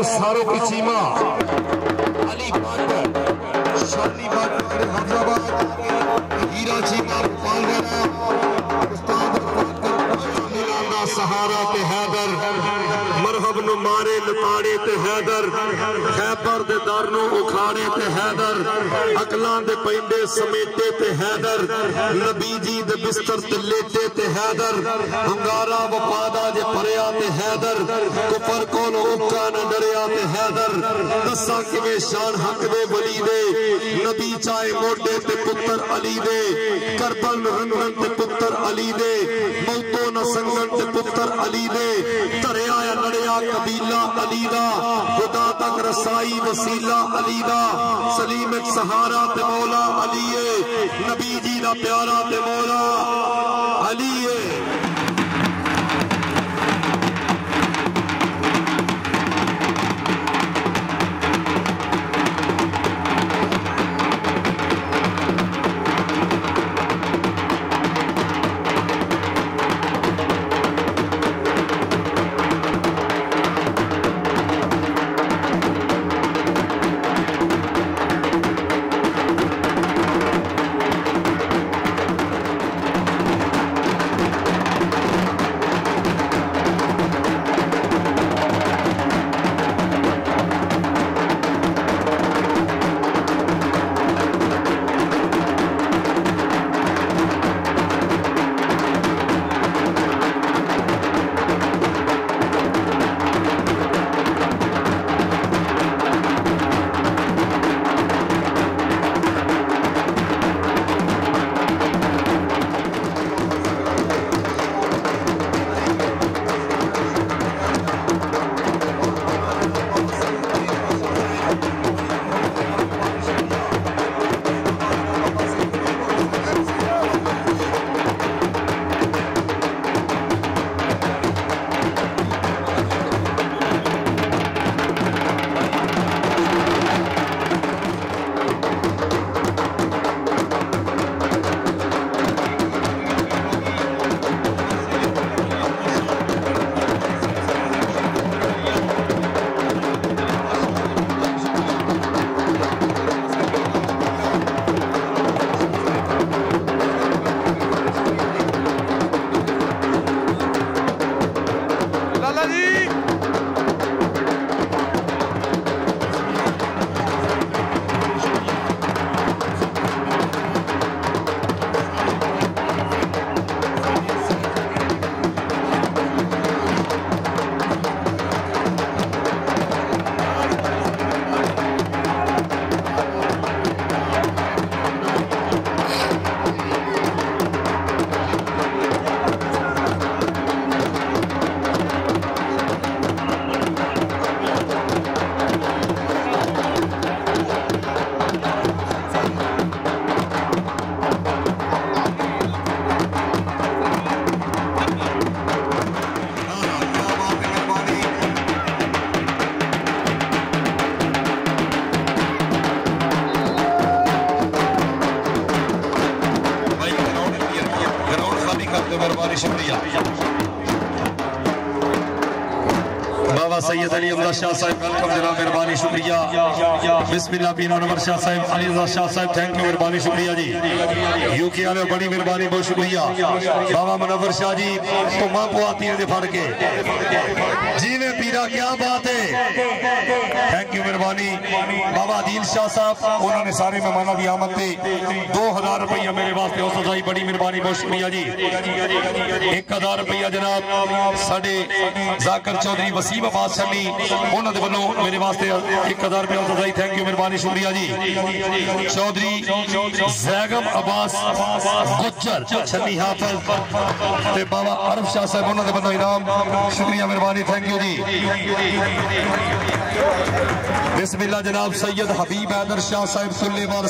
सारों की चीमा अली बाकर शादी बाकर हैदराबाद हीरा चीमा पालवाना उस्ताद मिलाना सहारा ते हैदर मरहब नु मारे लताड़े ते हैदर खैबर दे दर नु उखाड़े ते हैदर अकलां दे पैंदे समेटे ते हैदर नबी जी दे बिस्तर ते लेटे ते हैदर हंगारा वफादा जे भरिया ते हैदर कुफर कोल उक्का न डरिया ते हैदर दसा किवें शान हक दे वली दे नबी चाहे मोटे ते पुत्र अली दे करबल रंगन ते पुत्र अली दे मौतो न संगन ते पुत्र अली दे धरिया या लड़िया कबीला अली दा खुदा तक रसाई वसीला अली दा सलीम एक सहारा ते मौला अली है नबी जी दा प्यारा ते मौला अली है। बाबा सैयद अली अमदा शाह साहब वेलकम जनाब मेहरबानी शुक्रिया बिस्मिल्लाह बीन नंबर शाह साहब अली शाह साहब थैंक यू मेहरबानी शुक्रिया जी यूके वाले बड़ी मेहरबानी बहुत शुक्रिया बाबा मुनव्वर शाह जी धुमा पुआती ने फड़ के जीवे पीरा क्या बात है थैंक यू मेहरबानी बाबा आदिल शाह साहब उन्होंने सारे मेहमानों की आमद पे 2000 रुपया मेरे वास्ते हो सजाई बड़ी मेहरबानी बहुत शुक्रिया जी 1000 रुपया जनाब साडे जाकर चौधरी वसीम अब्बास शमी उन्होंने वालों मेरे वास्ते 1000 रुपया हो सजाई थैंक यू मेहरबानी शुक्रिया जी चौधरी जैगम अब्बास गुज्जर छन्नी हाफिज ते बाबा अरब शाह साहब उन्होंने वालों इनाम शुक्रिया मेहरबानी थैंक यू जी बिस्मिल्लाह जनाब सैयद हबीब हैदर शाह साहब सुल्लेवार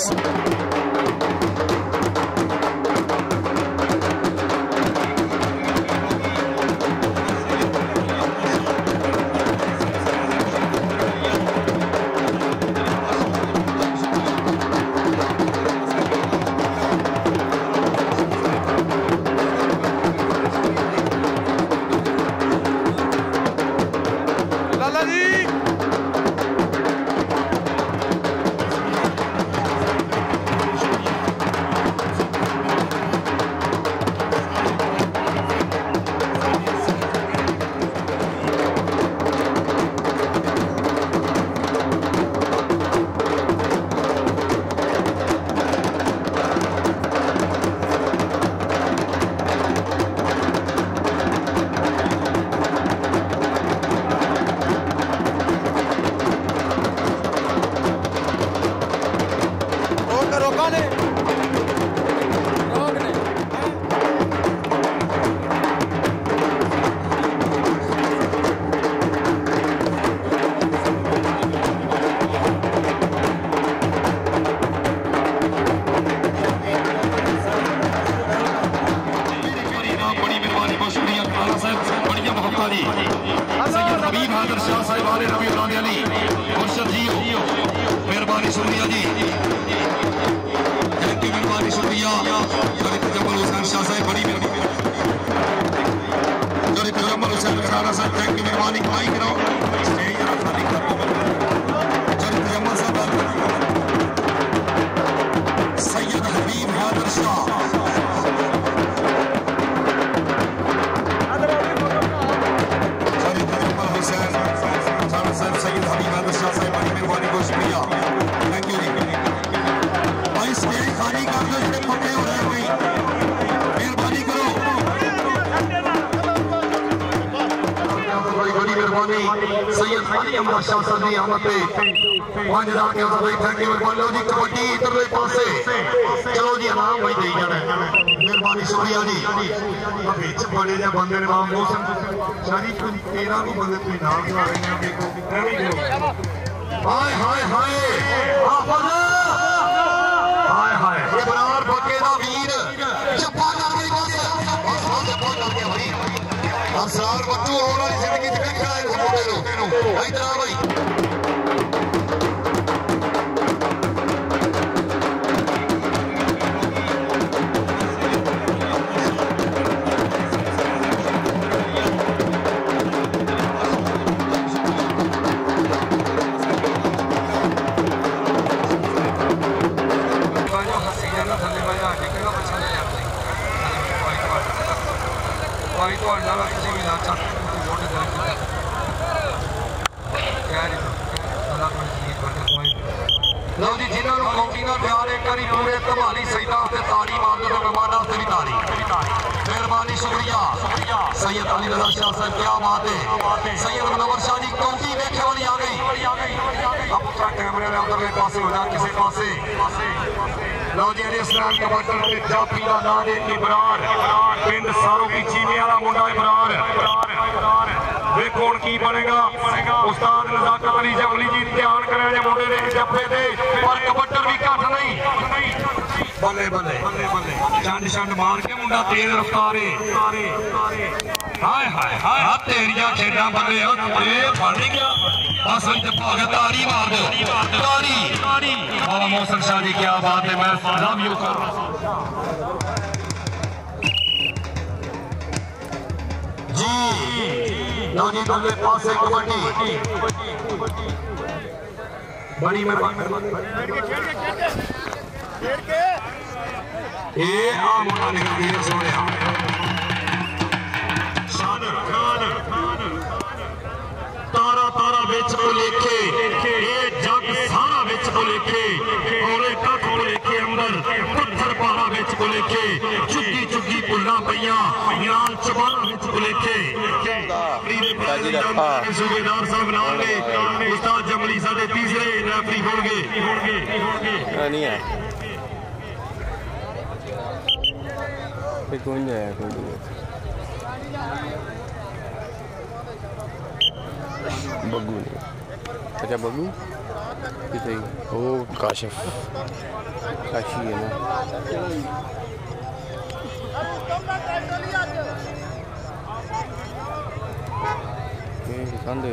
वाले रबी और अली मुर्शद जी मेहरबानी शुक्रिया जी थैंक यू मेहरबानी शुक्रिया जमल हुसैन शाह साहब बड़ी मेहरबानी जमल हुसैन खराना साहब थैंक यू मेहरबानी कमाई करो स्टेज जरा खाली कर जमल साहब सैयद हबीब हैदर शाह सैयद हबीब हैदर शाह साहब बड़ी मेहरबानी बहुत शुक्रिया थैंक यू जी भाई स्टेज खाली कर दो जितने पक्के हो रहे भाई मेहरबानी करो बड़ी मेहरबानी सैयद अली अमर शाह साहब की आमद पे 5000 के भाई थैंक यू मेहरबानी लो जी कबड्डी इधरले पासे चलो जी इनाम भाई दे जाना मेहरबानी शुक्रिया जी विच बड़े जे बंदे ने नाम मौसम शादी को 13 भी बंदे कोई नाम ला रहे हैं देखो हाय हाय हाय हाफिज हाय हाय ये बरार बके दा वीर जप्पा करके बस जप्पा करके भाई असरार बच्चू होने वाली जिंदगी च देखा है मुंडे नु इधर आ भाई लो जी जिन्होंने कौटी ना प्यार एक बारी पूरे धमाली सईदा से ताड़ी मार दो मेहमाना से भी ताड़ी मेहरबानी शुक्रिया सैयद अली रजा शाह साहब क्या बात है सैयद मुनव्वर शाह जी कौटी देखे वाली आ गई अब उसका कैमरे में उधरले पासे हो जा किसी पासे लो जी अली इस्लाम का बटन पे जाफी का नाम है इब्रार पिंड सारों की चीनी वाला मुंडा इब्रार देखो हुण की बनेगा उस्ताद नज़ाकत अली जवली जी ध्यान करें जे मुंडे दे जफे दे पर कबड्डर भी घट नहीं बल्ले बल्ले चंड छंड मार के मुंडा तेज रफ्तार है हाय हाय हाय तेरिया खेडा बल्ले ए फड़ गया बस जप्पा गया ताड़ी मार दो ताड़ी बाबा मोहसिन शाह जी क्या बात है मैं सलाम यूं कर रहा जी लो जी बल्ले पासे कबड्डी बड़ी मेहरबानी ए आ मुंडा निकल गया सोने तारा तारा विच भुलेखे ये जग सारा विच भुलेखे और कख भुलेखे अंदर पत्थर पहाड़ा विच भुलेखे चुगी चुगी भुल्लां पईयां याल चबारा विच भुलेखे सूबेदार साहब नाल ने उस्ताद जमली साडे तीसरे रेफरी होणगे नहीं है कोई नहीं है कोई बग्गू अच्छा बग्गू किसे ओ काशिफ काशी है ना ये संद है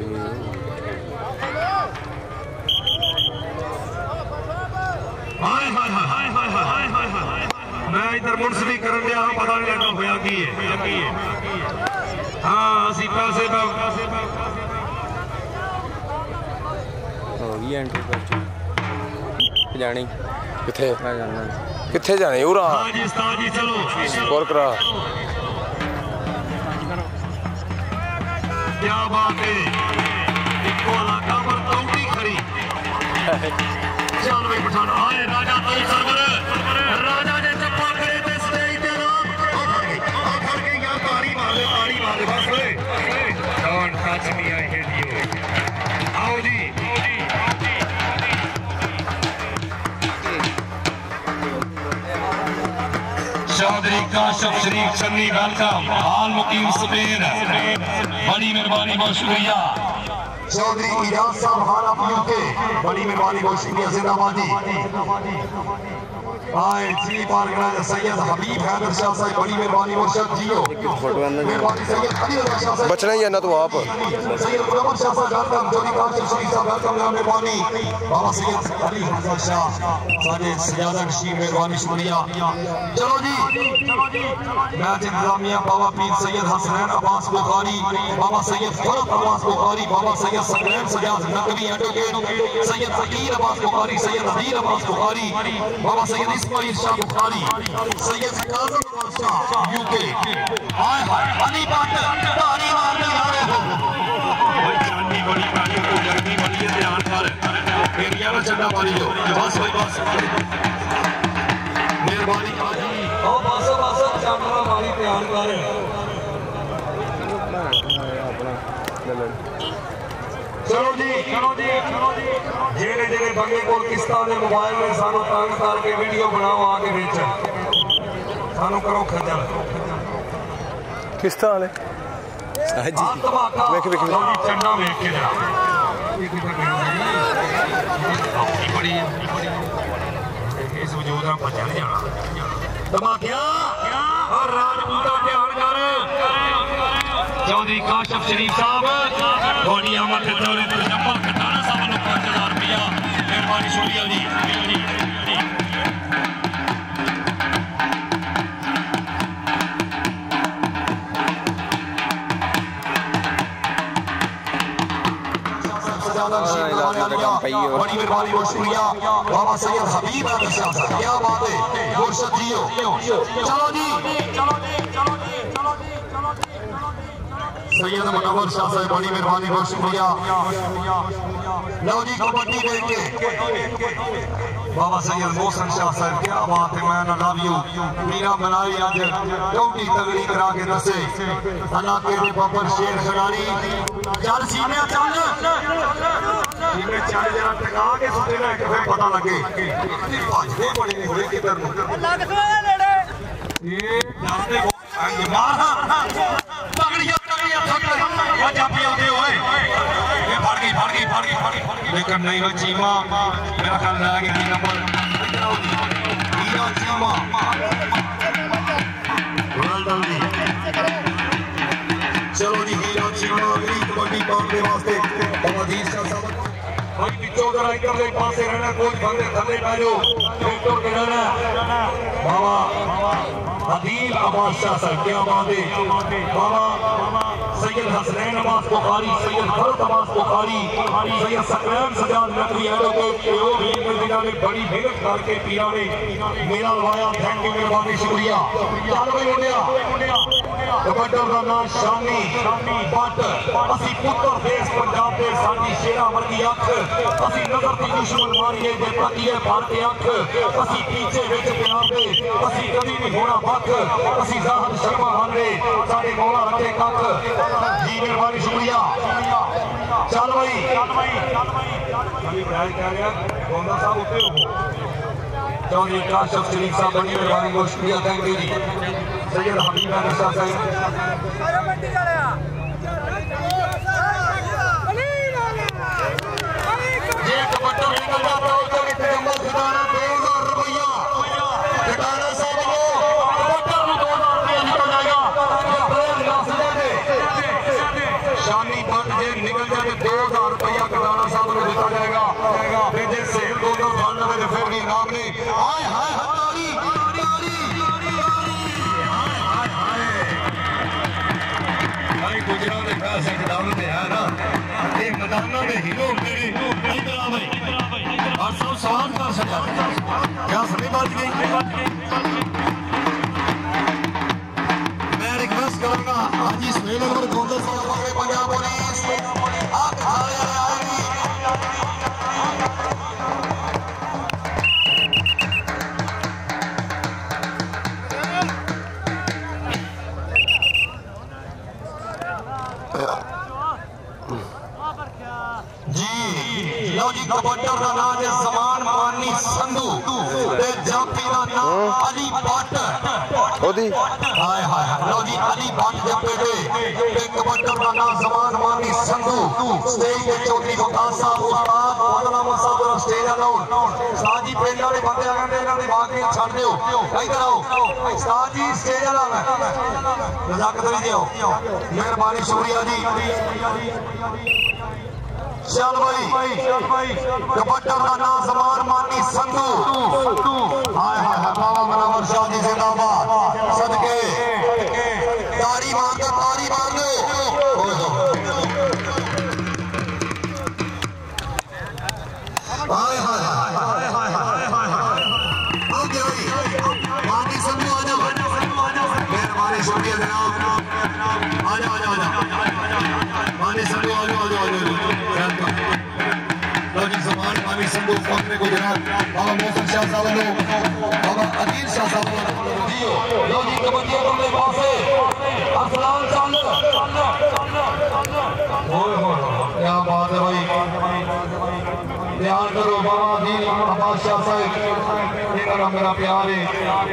हाय हाय हाय हाय हाय हाय हाय मैं इधर मुंसफी करन दिया पता नहीं लगा होया की है हां असि पैसे ये एंट्री कर जानी किथे मैं जाना किथे जाने उरा हां जी उस्ताद जी चलो स्कोर करा क्या बात है इको इलाका पर कौटी खड़ी चल भाई पठान आए राजा तो सरवर राजा ने चप्पा करे ते स्टेज ते नाम आ कर के यहां ताड़ी मार ले बस don't touch me I hate you आओ जी चौधरी काशिफ शरीफ सन्नी वेलकम हाल मुकीम स्पेन बड़ी मेहरबानी बहुत शुक्रिया चौधरी इजाज साहब हाल आप यूके बड़ी मेहरबानी बहुत शुक्रिया जिंदाबाद जी आए जी पारगना सैयद हबीब हैदर शाह साहब बड़ी मेहरबानी मुर्शद जियो मेहरबानी सैयद हबीब शाह साहब बचना ही है ना तो आप सैयद मुहम्मद शाह साहब वेलकम जोड़ी काशिफ शरीफ साहब वेलकम मेहरबानी बाबा सैयद अली हसन शाह सारे सजादा कशीर मेहरबानी शुक्रिया। चलो जी मैच इंतजामिया बाबा पीर सैयद हसनैन अब्बास बुखारी बाबा सैयद फरत अब्बास बुखारी बाबा सैयद सकलैन सजाद नकवी एडवोकेट सैयद फकीर अब्बास बुखारी सैयद अदील अब्बास बुखारी बाबा सैयद इस्माइल शाह बुखारी सैयद काज़म शाह यूके हाय हाय अली बात तारी मारने आ रहे हो भाई जानी बड़ी पानी को गर्मी बड़ी है ध्यान कर फिर यार चंदा मारी लो बस भाई बस मेहरबानी हाजी ओ बस बस चंदा मारी ध्यान कर चलो जी जेड़े जेड़े बंदे को किस्तां दे मोबाइल में सानू तंग करके वीडियो बनाओ आके बेच सानू करो खजल किस्तां वाले जी वेख वेख लो जी चन्ना वेख के जरा अपनी बड़ी इस वजूद में भजन जाना धमाकिया और राजपूता ध्यान कर चौधरी काशिफ शरीफ साहब थोड़ी आमद के दौरे पर जब्बा कटाना साहब को 5000 रुपया मेहरबानी शुक्रिया जी। बड़ी मेहरबानी और शुक्रिया बाबा सैयद हबीब हैदर शाह साहब क्या बात है मुर्शद जियो चलो जी सैयद मुनव्वर शाह साहब बड़ी मेहरबानी बहुत शुक्रिया। लो जी कबड्डी देख के बाबा सैयद मोहसन शाह साहब क्या बात है मैं लव यू मीरा बनाई आज कौटी तगड़ी करा के दसे इलाके दे बब्बर शेर खिलाड़ी चल सीने चल सीने चल जरा टका के सुते ना कि फिर पता लगे भजदे बड़े ने होए किधर नु लग सोए नेड़े ये जाते को मार तगड़िया वो जापी आते होए ये फड़ गई लेकिन नहीं हो चीमा मेरा ख्याल लगा कि नंबर हीरा चीमा जल्दी चलो जी हीरा चीमा अगली कबड्डी पाने वास्ते अजीज शाह साहब भाई पिछो जरा इधर ले पासे रहना कोच बंदे थले बैठो विकेट के रहना बाबा अदील अब्बास शाह साहब क्या बात है बाबा सैयद हसनैन अब्बास बुखारी सैयद फरत अब्बास बुखारी सैयद सकलैन सजाद नकवी एडवोकेट वो भी जिन्होंने बड़ी मेहनत करके पीरा ने मेला लवाया थैंक यू मेहरबानी शुक्रिया। चल भाई मुंडिया कबड्डर का नाम शानी बट असी पुत्र देश पंजाब दे साडी शेरा वर्गी अख असी नजर दी दुश्मन मारिए जे पतिए भर के अख असी पीछे विच प्यार दे असी कभी नहीं होना बख असी जाहर शर्मा हारे साडे मौला रखे कख जी मेहरबानी शुक्रिया। चल भाई अभी ब्रांड कह रहा गोंदा साहब उत्ते हो चौधरी काशिफ शरीफ साहब बड़ी मेहरबानी बहुत शुक्रिया थैंक यू जी। सैयद हबीब हैदर शाह साहब ये कबड्डी निकल जाता है तो इतने जम्मू खिलाना 2000 रुपया खिलाना साहब को कबड्डी में 2000 रुपया निकल जाएगा ये प्रेम नासिया दे शानी बट जे निकल जाए 2000 रुपया खिलाना साहब को दिया जाएगा फिर जे सेल 2000 बन लगे तो फिर भी इनाम ने हाय हाय हमारी भाई गुजरात में पैसे खिलाने है ना ये मैदानों में हीरो मेरे इधर आ भाई और सब सवाल कर सका क्या सभी बात गई मैं रिक्वेस्ट करूंगा हाजी सुहेल अनवर गोंदल साहब के पंजाब पुलिस आप आएगी लो जी कबड्डर का नाम है समान मानी संधू ते जाफी का नाम अली भट्ट ओदी हाय हाय लो जी अली भट्ट जपे दे ते कबड्डर का नाम समान मानी संधू स्टेज पे चौथी बखान साहब उस्ताद मौलाना साहब स्टेज अलाउड साजी पेंड वाले बंदे आ गए इन्हां दी बात नहीं छड़ दियो इधर आओ उस्ताद जी स्टेज अलाउड रजाकत नहीं दियो मेहरबानी शुक्रिया जी चल भाई कबड्डर का नाम समान मानी संधू हाय हाय हाय बाबा मनोहर शाह जी जिंदाबाद सदके तारी मार दो हाय हाय हाय हाय ओके भाई मानी संधू आ जाओ मेहरबानी शुक्रिया जनाब आ जाओ मानी संधू आ जाओ समान मानी संधू फौज गुजरात बाबा मोहसिन शाह साहब बाबा अदील शाह साहब लो जी कबड्डी के पासे अफलान चाल क्या बात है भाई ध्यान करो बाबा अदील अब्बास शाह साहब इनका मेरा प्यार है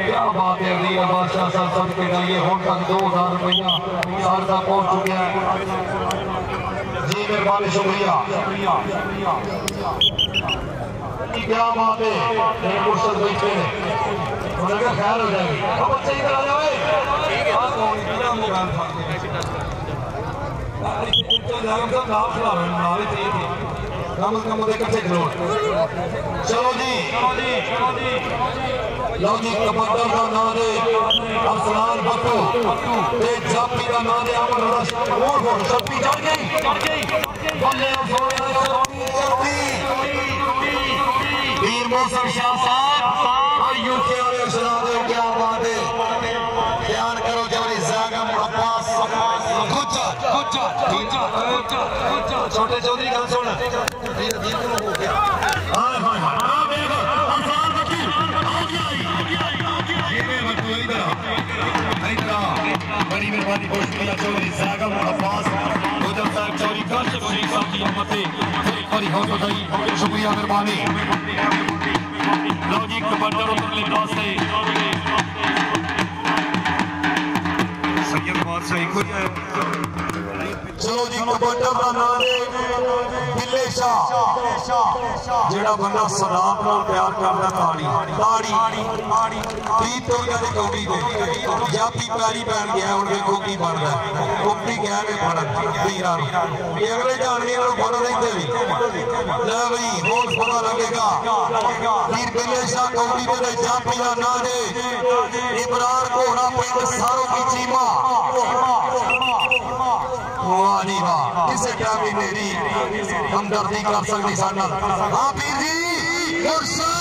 क्या बात है अदील अब्बास शाह साहब सबके लिए होम तक 2000 रुपया साल तक पहुंच चुके हैं जी मेहरबानी शुक्रिया क्या बात है मेरे मुर्शद बैठे हैं उनका ख्याल हो जाएगी अब बच्चे इधर आ जाओ कम से कम कच्चे खिलो चलो जी लो जी कबड्डर का नाम है अफसान बट्टू ते जाफी का नाम है अमर रश और शक्ति चढ़ गई बल्ले वीर मोहसिन शाह साहब और यूके वाले सुना दो क्या बात है ध्यान करो जबरी जागम अब्बास छोटे चौधरी का सुन हाय हाय बड़ी मेहरबानी बहुत शुक्रिया चौधरी जागम अब्बास उधर साहब चौधरी काशिफ शरीफ साहब की अहमद बड़ी हौसला बधाई शुक्रिया मेहरबानी लो जी कबड्डर उतरले पास से सैयद बादशाह चलो जी कबड्डर का नाम है बिल्ले शाह जेड़ा बंदा सलाब नाल प्यार करदा ताड़ी प्रीत तो यार कौड़ी दे जापी पैरी पैन गया हुन देखो की बनदा कोपी गया वे फड़न वीरां ये अगले जाने वालों फड़ लेंदे भी ले भाई होश पता लगेगा वीर बिल्ले शाह कौड़ी दे जापी दा नाम है इब्रार घोड़ा पिंड सारों की चीमा वाह वाह किसे क्या भी मेरी हमदर्दी कर सकती साडा हां वीर जी मुर्शद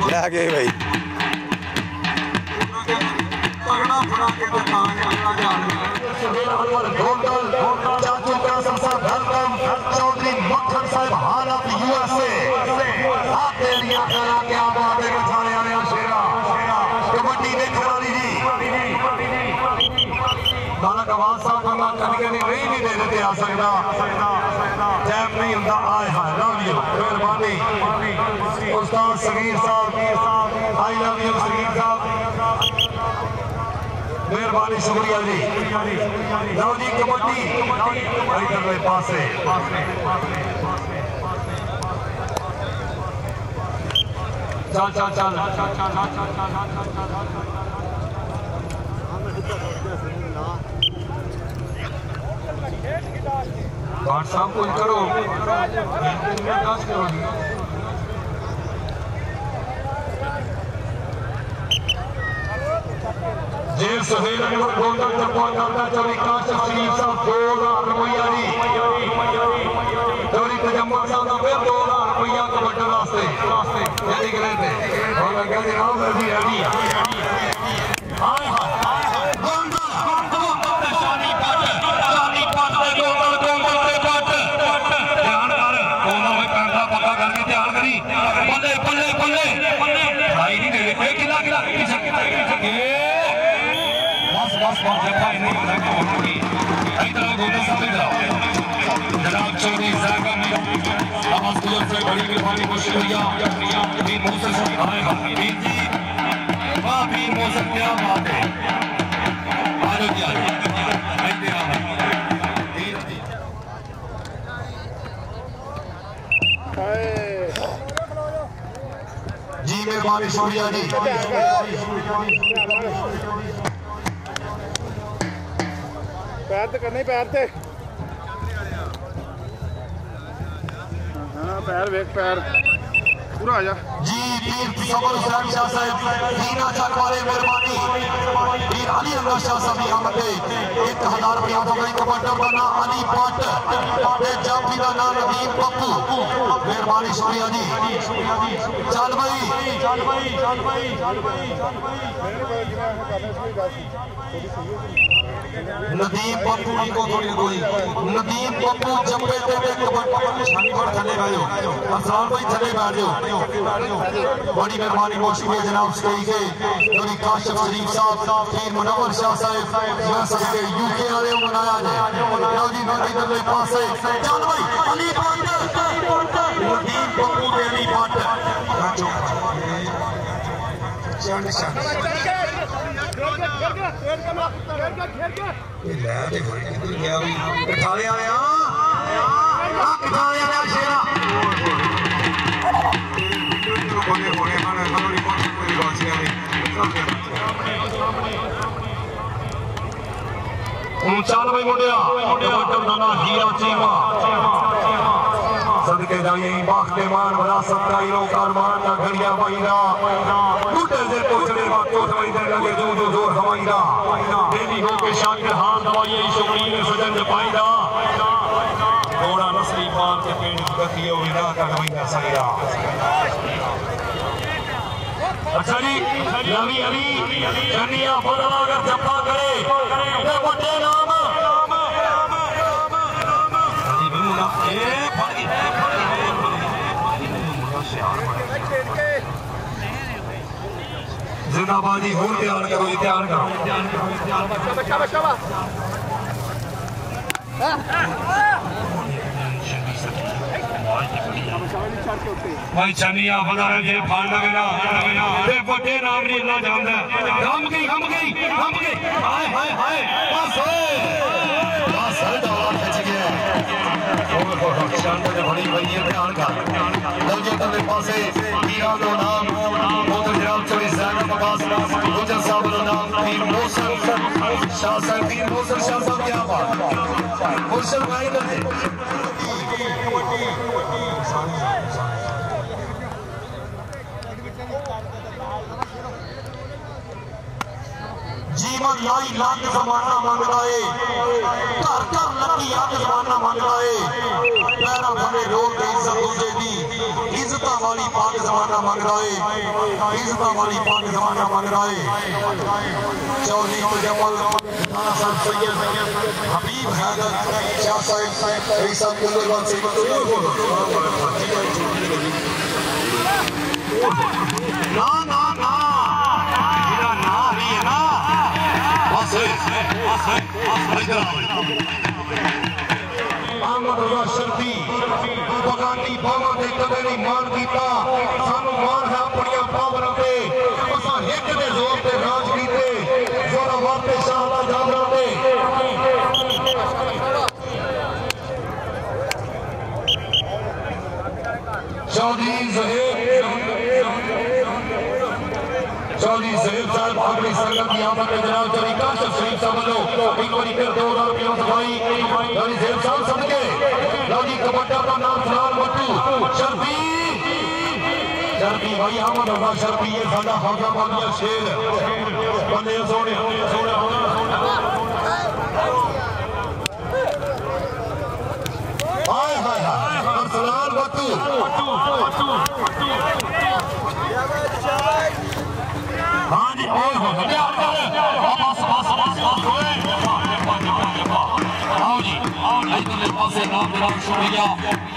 क्या गए भाई चौधरी मक्खन साहब हालत यूएसए क्या बात है थाने वाले शेरा कबड्डी देखने वाली जी दाना कवास साहब बंदा कभी नहीं देते आ सकता टाइम नहीं होता आए हाय लव यू मेहरबानी उस्ताद सगीर साहब आई लव यू सगीर साहब मेहरबानी शुक्रिया जी लो जी कबड्डी इधर पासे चल साहब कुछ करो जेल सफेद गोल्डन जब्बा करता चौधरी काशिफ शरीफ साहब 2000 रुपया जी चौधरी तजम्मल साहब का फिर 2000 रुपया कबड्डर वास्ते यानी करे थे और लगा जी नाम है जी रेडी हाय हाय शानी पाट दे गोल्डन ध्यान कर कोना में पैंदा पक्का करके ध्यान करी बल्ले भाई नहीं पासपोर्ट जगह नहीं होता कि वहाँ की इतना गोला साबित रहा जनाब चौधरी साहब आवाज बुलंद से बड़ी मेहरबानी कोशिश भैया वीर मोहसिन साहब आएगा वीर जी वाह वीर मोहसिन क्या बात है आरोग्य जी मेहरबानी शुक्रिया जी पैर तो करना ही पैर थे हाँ पैर वेख पैर पूरा आ जा जी वीर सबर हुसैन शाह साहब दीना चक वाले मेहरबानी वीर अली अल्लाह शाह साहब यहाँ पे 1000 रुपया तो गई कमांडर का नाम अली पट ते जाफी का नाम नदीम पप्पू मेहरबानी शुक्रिया जी चल भाई नदीम पप्पू को थोड़ी कोई नदीम पप्पू जब्बे ते निशानी पर थले बैठो अफसान भाई थले बैठ जाओ बड़ी मेहरबानी शुक्रिया जनाब स्टेज के जोड़ी काशिफ शरीफ साहब पीर मुनव्वर शाह साहब मैं सबके यूके वाले मनाया जाए लो जी नदी दले पासे चल भाई अली पट नदीम पप्पू ते अली पट चल भाई मुंडिया हीरा चीमा सदके जाइए बाखते मान विरासत का इनो कारमान ना घड़िया बाईरा टूटे से पोछड़े वा चोट वही दे लगे जो जो जोर हवाईरा देवी हो के शाकिर हाल दवाइए शोकरी में सजन जपाईरा घोड़ा नस्ली पाल के पेड़ गतियो विदा का हवाईरा साईरा अच्छा जी नवी अली जनिया बदला अगर जपा करे ते बड़े नाम जिंदाबादी हो तैयार करो तैयार करो भाई चनिया बदार जे फाड़ लगेगा ते बड़े नाम नहीं ना जानदा हम गई हाय हाय हाय बस दौड़ खिंच गया और शांत ने बड़ी भई है ध्यान का लगे तले पासे हीरा नो नाम वो तो जनाब चोरी साहब अब्बास गुजर साहब नो नाम वीर मोहसिन शाह साहब क्या बात मुर्शिद भाई ने जीवन लाई लाख जमाना मंगता है घर घर लगी अग जमाना मंगता है पैरा भले लोग इज्जत दूजे दी इज्जत वाली पाक जमाना मंगता है इज्जत वाली पाक जमाना मंग रहा है चौधरी जमल सैयद हबीब हैदर शाह साहब ईसा कुल्लूवान से ना ना ना आमद या शर्ती बगानी बाबा दे कदे नहीं मान कीता सानू मान है अपनी पावर पे असा एक दे जोर ते राज कीते जोरा वाते शाहला जाबरा पे चौधरी ज़हीर साहब आखिरी संगत की आमद में जनाब चौधरी काशिफ शरीफ साहब वालों एक बार फिर 2000 रुपयों से भाई चौधरी ज़हीर साहब सबके लौजी कबड्डा का नाम फिलहाल मट्टू शर्फी भाई अहमद रजा शर्फी ये सादा हाजा बागिया शेर बंदे सोने हाय हाय हाय फिलहाल मट्टू हाँ जी और हो गया बस आओ जी इधर पासे नाम शुक्रिया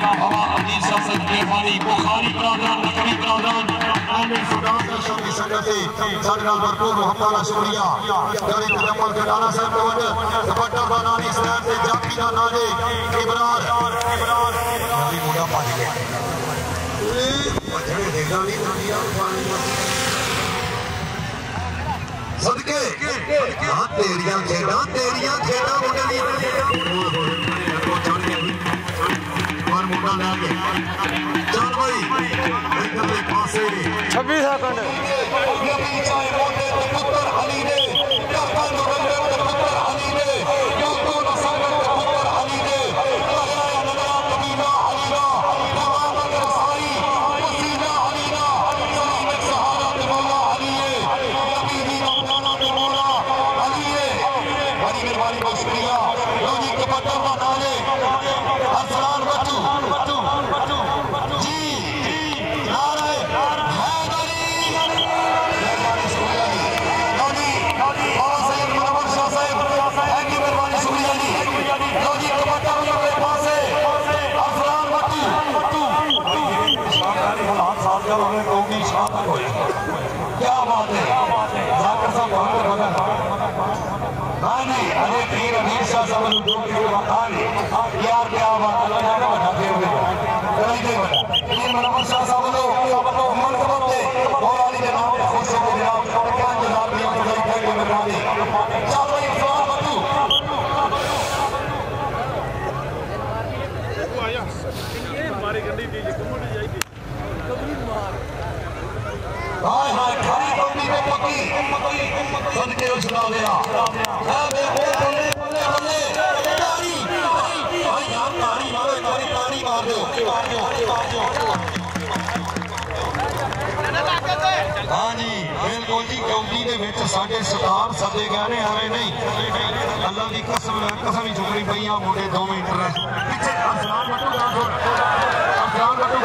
बाबा अजीज शाह साहब के भाई बुखारी बरादरान नकवी बरादरान कौमी सुडान दर्शन की संगत से साढ़े नाल भरपूर मोहब्बत का शुक्रिया जड़ी तजम्मुल के नाना साहब को दुपट्टा बनानी स्टैंड से जाकी ना नाजे इब्रार अभी मुंडा पाज गया बजने देगा नहीं दुनिया सदके हां तेरियां खेड़ा मुंडे दी और मुंडा ले के चल भाई इधर के पासे 26 सेकंड नबी चाहे मोटे ते पुत्र अली ने कहता नबी ते पुत्र अली ने यूं न संगत ते पुत्र अली ने कहया नया कबीला अली ना तमाम अगर सारी वसीला अली ना सलीम सहारा ते मौला अली है नबी दी मौलाना ते मौला अली है बड़ी मेहरबानी बहुत शुक्रिया लो जी दुपट्टा का नाले अरसलान बच्चू जी नारे हैदरी मेहरबानी शुक्रिया जी लो जी बाबा सैयद मुनव्वर शाह साहब की मेहरबानी शुक्रिया जी लो जी दुपट्टा मेरे पास है अरसलान बच्चू हाथ साथ जब हमें कौमी शान हो क्या बात है जाकर साहब वहां पे बगा हाँ जी अरे पीर अमीर शाह साहब लोगों की कहानी यार क्या बात अल्लाह जाने बना दे कहीं नहीं बना पीर मुनव्वर शाह साहब लोग मनकबत थे मौलाना के नाम पे खुश हो गया क्या जनाब दिया तो भाई कहीं में बना दी चल भाई सवाल बतू वो आया हमारी गड्डी दी कमोड़ी जाएगी कबरी मार हाय हाय खरी कौमी में पक्की सदके उछला दिया है बे ओ बोले तारी भाई यार तारी मारो तारी मार दो हाँ जी बिल्कुल जी कौमी दे विच साडे सरदार सदे गए ने हमें नहीं अल्लाह दी कसम ही चुकनी पई आ मुंडे दोवें इंटरनेशनल पीछे अफजान बटू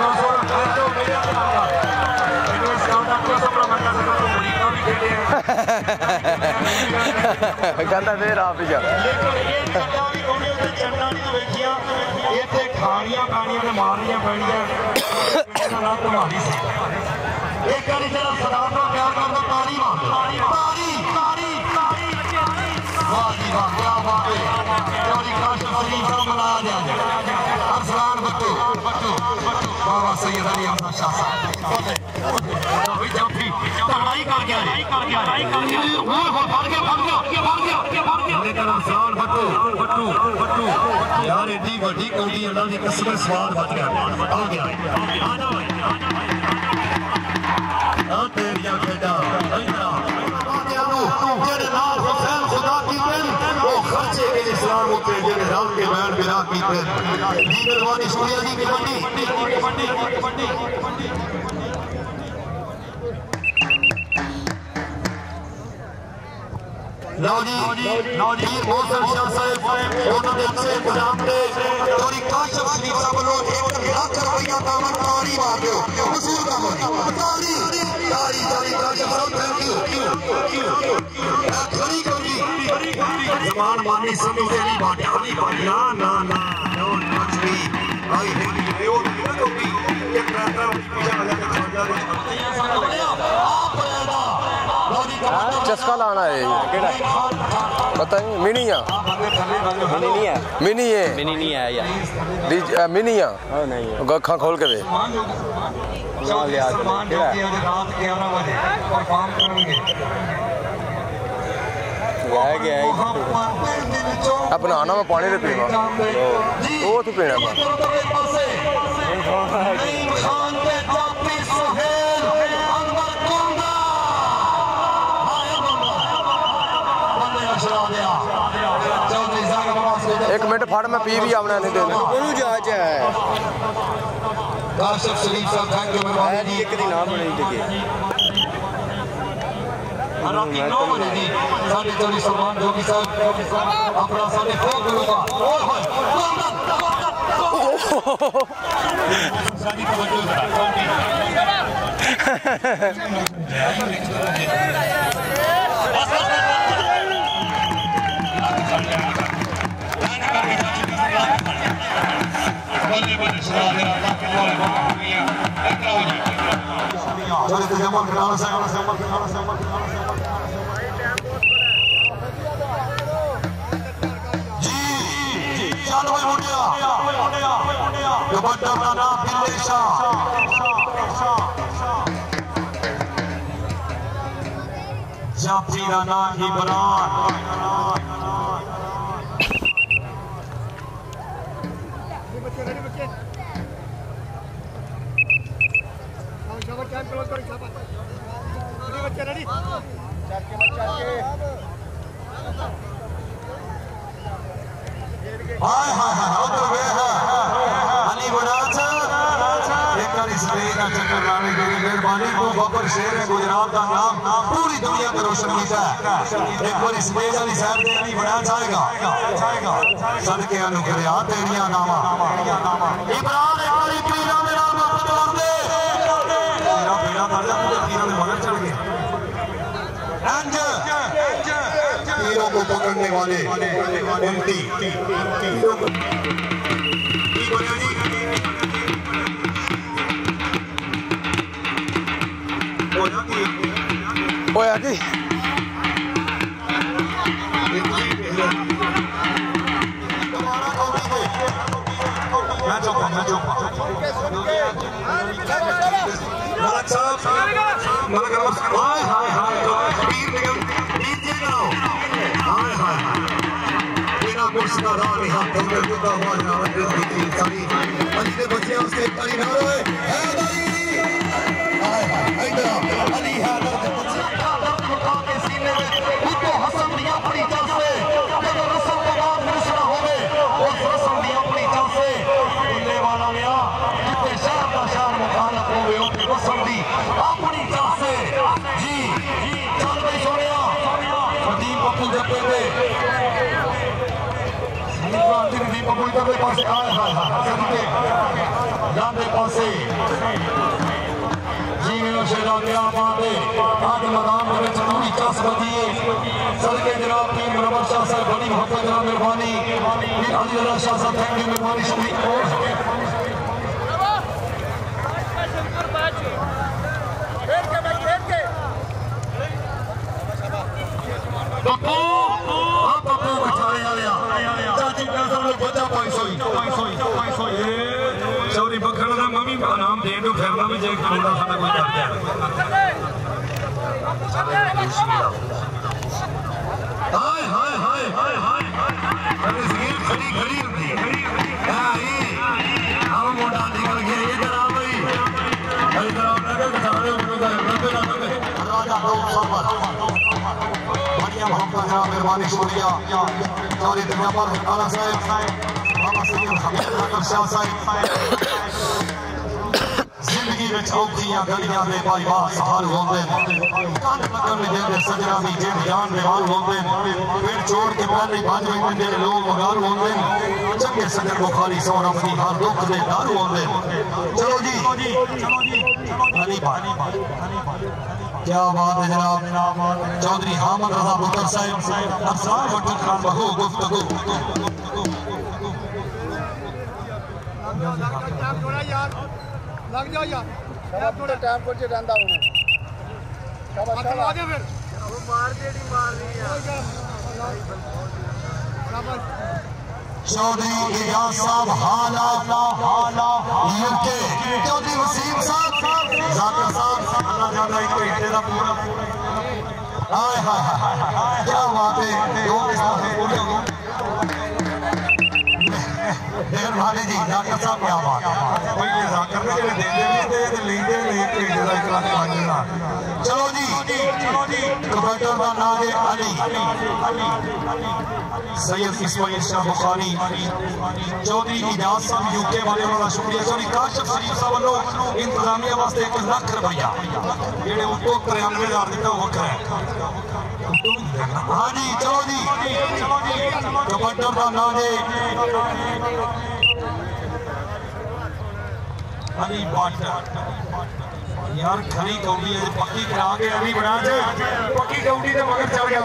गां सुन कहता फिर आप ही जा खानियां पानियां ने मारियां पैनियां तुम्हारी सी एक बारी जरा सदात को प्यार करना तारी मार वाह जी वाह क्या बात है चौरी काशिफ अली साहब मनाया गया अरसलान बट्टू बाबा सैयद अली अहमद शाह साहब भाई जाफी लड़ाई कर गया वो भाग गया लेकिन अरसलान बट्टू यार एडी बड़ी कौड़ी अल्लाह दी कसम स्वाद बच गया आ गया आ जाओ आ तेरियां खेड़ा जेड़े नाल हुसैन खुदा कीते वो खर्चे के इस्लाम उते जेड़े राम के बैन बिरा कीते जी मेहरबानी शुक्रिया जी कबड्डी लो जी मौसम शाह साहब उन्होंने अच्छे इंतजाम से चोरी काशिफ शरीफ साहब लोग 1 लाख रुपया दामन तारी मार दो वसूल का तारी काशिफ साहब थैंक यू खड़ी कौड़ी जमान मानी समझ नहीं बाटा नहीं बाटा ना don't touch me I hate you ये कौड़ी ये प्राता चस्का लाना है पता नहीं मिनी है अखा खोल के दे अपना आना मैं पानी दे पीवा वो तो पीना एक मिनट फड़ मैं पी भी आना नहीं देना जाच है काशिफ शरीफ साहब थैंक यू मेहरबानी जी एक दिन ना बनी देखे राती 9 बजे जी साढ़े चौधरी सलमान जोगी साहब अपना साढ़े फोक गुरुआ और शादी का बच्चों चले जमा कराना से जी चल भाई मुंडिया कबड्डी का नाम फिलेशा जाफरी का नाम इमरान हाय हाय हाय उधर वे है अली बड़ाच एक बार इस प्ले का चक्कर लाने के लिए मेहरबानी को बबर शेर है गुजरात का नाम पूरी दुनिया को रोशन किया है एक बार इस प्ले वाली साहब ने अली बड़ाच आएगा सदके अनुग्रह तेरिया नामा इमरान एक बार पीरा मेरा बदल दे तेरा बेड़ा कर जा मुझे तीरों में मगर चढ़ गए तीरों को पकड़ने वाले उल्टी होया की मैं चौका मलक साहब मलक हाय हाय हाय पीर निगम नीचे आओ हाय हाय बिना कुर्सी का राह नहीं हाथ में टूटा हुआ ना दी सारी अली ने बच्चे उसके ताली ना रोए है अली हाय हाय इधर अली है दर्द बच्चे उठा के सीने में उसको हसन दिया अपनी तरफ से जब रसूल का नाम दूसरा होवे और रसूल दिया अपनी तरफ से बोलने वाला गया जितने शहर का शहर मुखालफ होवे उनकी रसूल दी अपनी तरफ से जी चल भाई सोनिया प्रदीप पप्पू जपे थे प्रदीप पप्पू इधर पासे आए हाय हाय सदके जाने पासे शेरा क्या बात है आज मैदान में जरूरी 10 बजे सदके जनाब की मुनव्वर शाह साहब बड़ी मोहब्बत जनाब मेहरबानी फिर अली अल्लाह शाह साहब थैंक यू मेहरबानी शुक्रिया पप्पू हां पप्पू बिठाए आया चाची पैसा में बचा 500 चौरी बखड़ का मम्मी नाम दे दो फिरना भी जे मुंडा साडा कोई कर दे हाय हाय हाय हाय हाय अरे जमीन खड़ी खड़ी होती हां ये हम मुंडा निकल गया इधर आ भाई इधर आ लगे सारे मुंडा राजा दो सबर बढ़िया मोहब्बत है मेहरबानी शुक्रिया चौरी दुनिया पर काला साहब बाबा सैयद हमीद नगर शाह साहब जिंदगी में औखियां गलियां दे परिवार सहार होंदे कान लगन दे सजरा दी जेड़ जान रिवाल होंदे पेड़ छोड़ के पहले 5 मिनट दे लोग मगार होंदे चंगे सजर बुखारी सोना दी हर दुख दे दारू होंदे चलो जी अली भाई क्या बात है जनाब चौधरी हामिद रजा बुकर साहब अफसार वटन खान बहु गुफ्तगू लग जाओ यार थोड़ा टाइम पर जे रहंदा हूं शाबाश आगे फिर वो मार देड़ी मारनी है शाबाश चौधरी इजाज साहब हाला यूके चौधरी वसीम साहब जाकिर साहब अल्लाह जाना एक घंटे का पूरा हाय हाय हाय क्या बात है दो किस्म के बोले मेहरबानी जी जाकिर साहब क्या बात है कोई जाकिर ने जेड़े देंदे नहीं ते लेंदे नहीं एक घंटे का इकराम करना चलो जी कबड्डी का नाम है अली सैयद इस्माइल शाह बुखारी चौधरी इजाज साहब यूके वाले उन्होंने शुक्रिया चौधरी काशिफ शरीफ साहब वालों इंतजामिया वास्ते 1 लाख रुपया जेडे उतो 93,000 दिता वो वखरा है हाँ जी चलो जी कबड्डी का नाम है अली बाटर यार खरी कौड़ी है पक्की करा के अभी बना दे पक्की कौड़ी के मगर चढ़ गया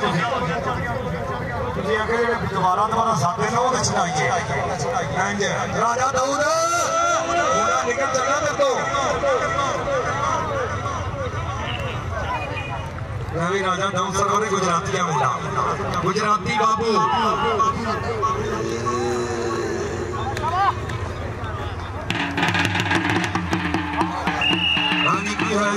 तुझे अगर दोबारा साथे ना वो चढ़ाइए राजा दाऊद निकल चला तेरे तो रवि राजा डांसर और गुजराती मुंडा गुजराती बाबू रानी की है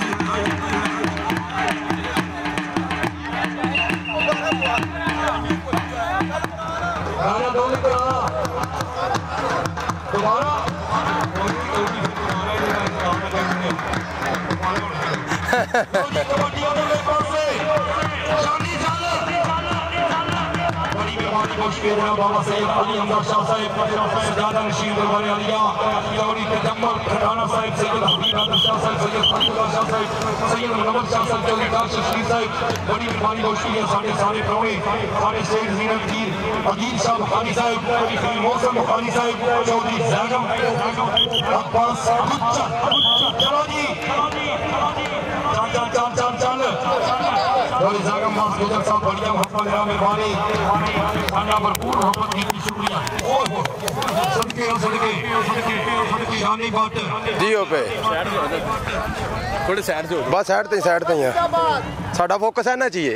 राजा दोनों दोबारा बाबा सैयद अली अमर शाह साहब सजादा नशीर दरबार आलिया लौड़ी तजम्मल खटाना साहब सैयद हबीब अहमद शाह साहब सैयद फरीदुल्लाह शाह साहब सैयद मोहम्मद शाह साहब चौधरी काशिफ शरीफ साहब बड़ी मेहरबानी रोशनी है सारे प्राणे सारे शेख मीना पीर अजीज शाह बुखारी साहब खलील मौसम बुखारी साहब चौधरी ज़ैगम अब्बास चलो जी चल और ज़ैगम मास गुजर साहब बढ़िया मोहब्बत मेहरबानी खाना भरपूर मोहब्बत की शुक्रिया सदके जानी बात जी हो पे थोड़े साइड से बस साइड ते ही है साडा फोकस है ना चाहिए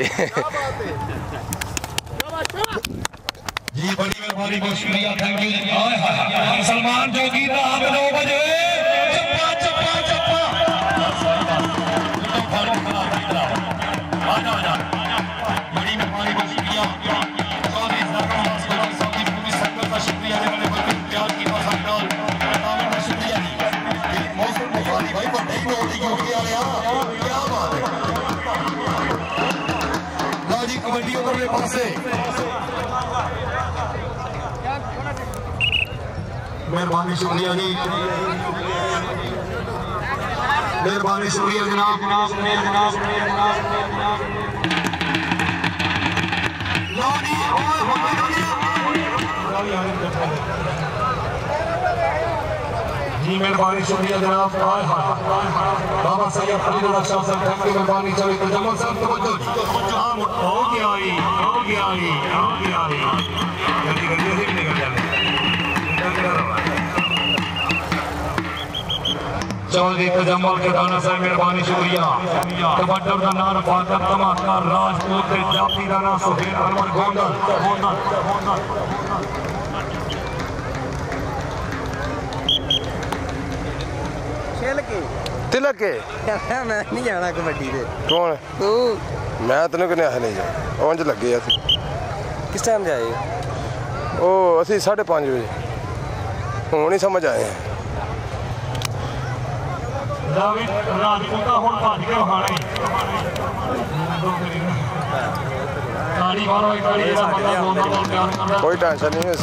जी बड़ी मेहरबानी बहुत शुक्रिया थैंक यू सलमान जोगी रात 9 बजे चप्पा चप्पा चप्पा बड़ी मेहरबानी बहुत शुक्रिया कबड्डी उधरले पासे मेहरबानी शुक्रिया जी मेहरबानी शुक्रिया जनाब जी मेहरबानी शुक्रिया जनाब बाबा सैयद फरीदुल्लाह शाह साहब थैंक यू मेहरबानी चले तजम्मुल साहब तवज्जो हो गया जल्दी जल्दी से निकल जाने चौधरी तजम्मुल के दाना साहब मेहरबानी शुक्रिया तवज्जो का नाम फादर तमाशा राजपूत के जाफी दाना सुहेल अहमद गोंडल तिलक के मैं नहीं जाना कबड्डी दे कौन तू मैं तेन कने आख नहीं जा उंज लगे अस किस टाइम जाए ओ असी 5:30 बजे हूँ नहीं समझ आए हैं राजपूता हुण भज के वहाने कोई टेंशन नहीं है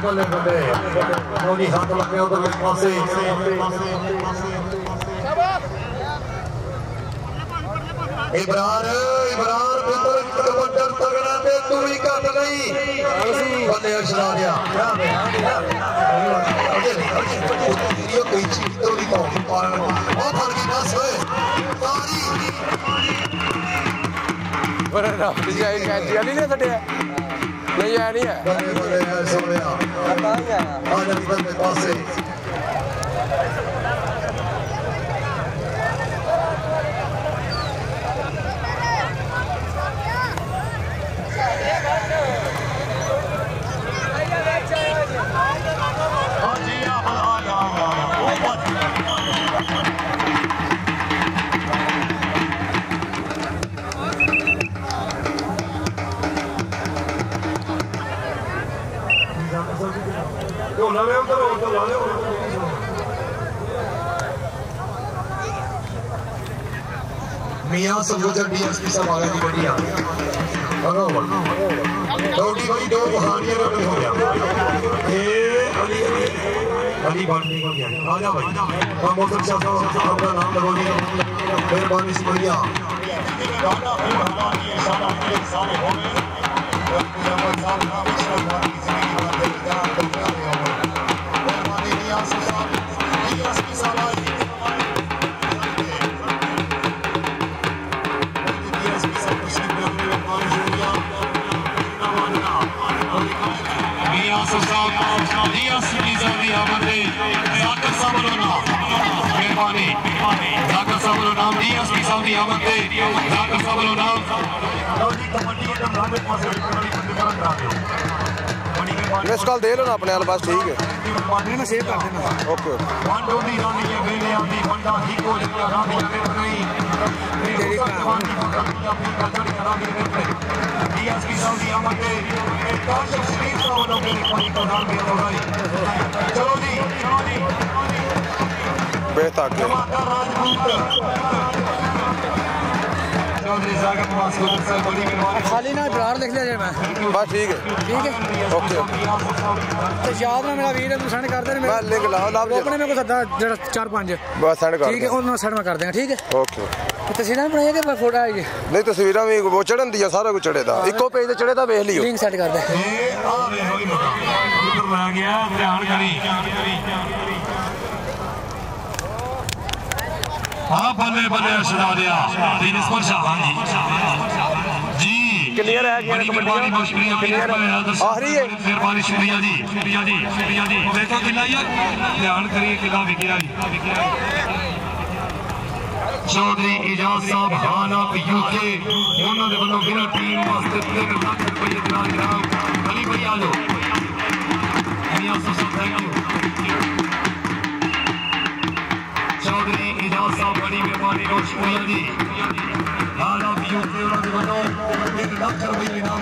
बल्ले बल्ले हाथ लगे उधर पासे इब्रार पुत्र कबड्डर तगड़ा पे तू ही घट नहीं बल्ले अशरा गया ये कोई चीज तो नहीं पालन बहुत फर्क की बस है तारी पर रात जाए कैची वाली नहीं कटे नहीं आया नहीं है बल्ले सोया आज इधर में पासे मियां संयोजक डीएसपी साहब आ गए जी बढ़िया रोटी भाई दो कहानियां में हो गया ये अली बांटने का गया आ जा भाई हम मौसम शाह साहब आपका नाम लगो जी मेहरबानी शुक्रिया यासर साहब डीएसपी साहब की आमद है जाकर साहब नाम मेहरबानी जाकर साहब नाम डीएसपी साहब की आमद है जाकर साहब नाम लोधी कमेटी के नाम में पास बड़ी बंदीकरण करा दो मिस कॉल दे लो ना अपने वाल बस ठीक है मैं सेव कर देना ओके वांडो दी रानी ये बेले आंदी वंडा ही को लिया रानी ये नहीं तेरी कहानी अपनी कचड़ी रानी ये डीएसपी साहब की आमद है काशिफ शरीफ साहब लोग के कोई को नाम भी होगा चलो जी बेहतर के खाली ना ड्रार लिख लिया मैं बस ठीक है ओके तो याद ना मेरा वीर सेंड कर दे मैं लिख ला अपने मेरे को सदा जरा 4-5 बस सेंड कर ठीक है और सेंड में कर देंगे ठीक है ओके तस्वीरें बनाइए कि फोटो आई नहीं तस्वीरें भी वो चढ़न दी सारा कुछ चढ़े था इको पेज ते चढ़े था वेख लियो लिंक सेट कर दे रह गया ध्यान करी हाँ बल्ले बल्ले सुना दिया तीन स्पर्श हाँ जी क्लियर है बड़ी मेहरबानी बहुत शुक्रिया आखिरी है मेहरबानी शुक्रिया जी देखो किला यार ध्यान करिए किला विकिया चौधरी इजाज साहब हाल ऑफ यूके उन्होंने वालों बिना टीम वास्ते 3 लाख रुपये दिला जनाब अली भाई आ जाओ थैंक यू चौधरी इजाज साहब बड़ी मेहरबानी बहुत शुक्रिया जी हाल ऑफ यूके उन्होंने वालों 3 लाख रुपये इनाम